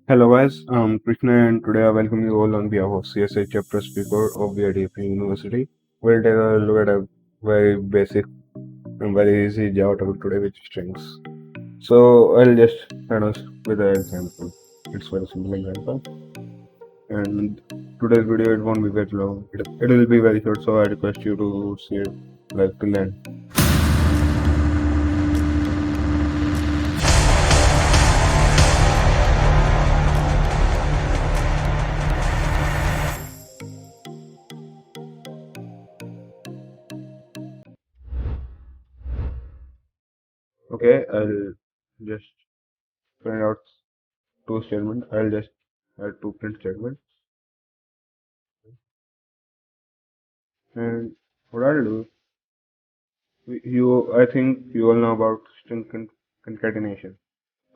Hello guys, I'm Krishna and today I welcome you all on behalf of CSA chapter speaker of Vit-Ap University. We'll take a look at a very basic and very easy Java topic today with strings. So I'll just start us with an example. It's very simple example. And today's video it won't be very long. It will be very short, so I request you to see it like till end. Okay, I'll just print out two statements. I'll just add two print statements. And what I'll do, I think you all know about string concatenation.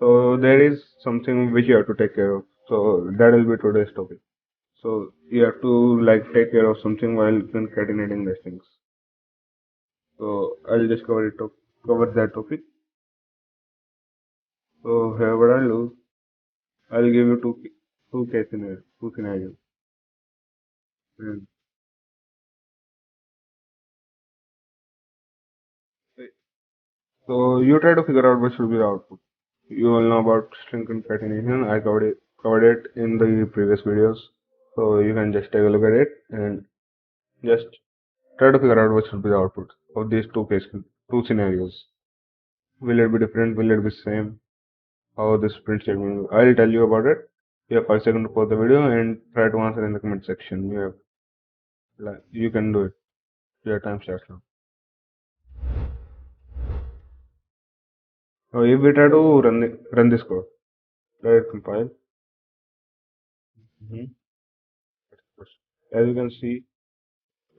So there is something which you have to take care of. So that will be today's topic. So you have to take care of something while concatenating the strings. So I'll just cover that topic. So here what I'll do, I'll give you two scenarios. And so you try to figure out what should be the output. You all know about string concatenation. I covered it in the previous videos. So you can just take a look at it and just try to figure out what should be the output of these two scenarios. Will it be different? Will it be same? How this print statement? I'll tell you about it. You have 5 seconds to pause the video and try to answer in the comment section. You can do it. Your time starts now. Now, if we try to run this code, let it compile. Mhm. As you can see,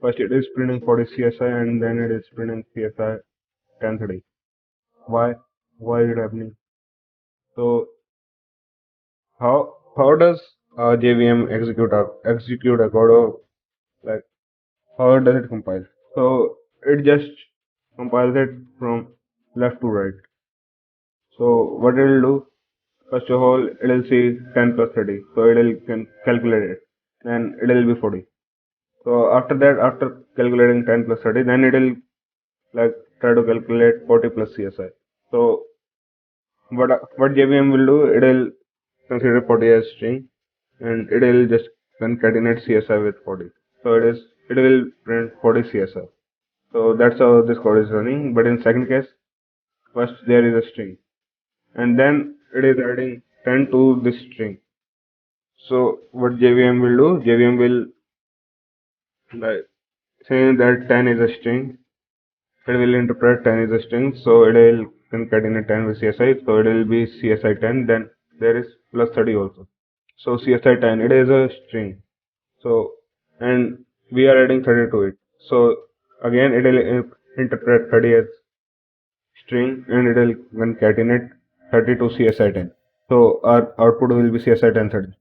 first it is printing 40 CSI and then it is printing CSI 1030. Why? Why is it happening? So how does JVM execute a code of like how does it compile? So it just compiles it from left to right. So what it will do? First of all, it will see 10 plus 30. So it will can calculate it. Then it will be 40. So after that, after calculating 10 plus 30, then it will try to calculate 40 plus CSI. So what JVM will do, it will consider 40 as string and it will just concatenate CSI with 40. So it will print 40 CSI. So that's how this code is running. But in second case, first there is a string and then it is adding 10 to this string. So what JVM will do, JVM will like say that 10 is a string. It will interpret 10 is a string, so it will concatenate 10 with CSI. So it will be CSI 10. Then there is plus 30 also. So CSI 10, it is a string. So and we are adding 30 to it. So again, it will interpret 30 as string and it will concatenate 30 to CSI 10. So our output will be CSI 10 30.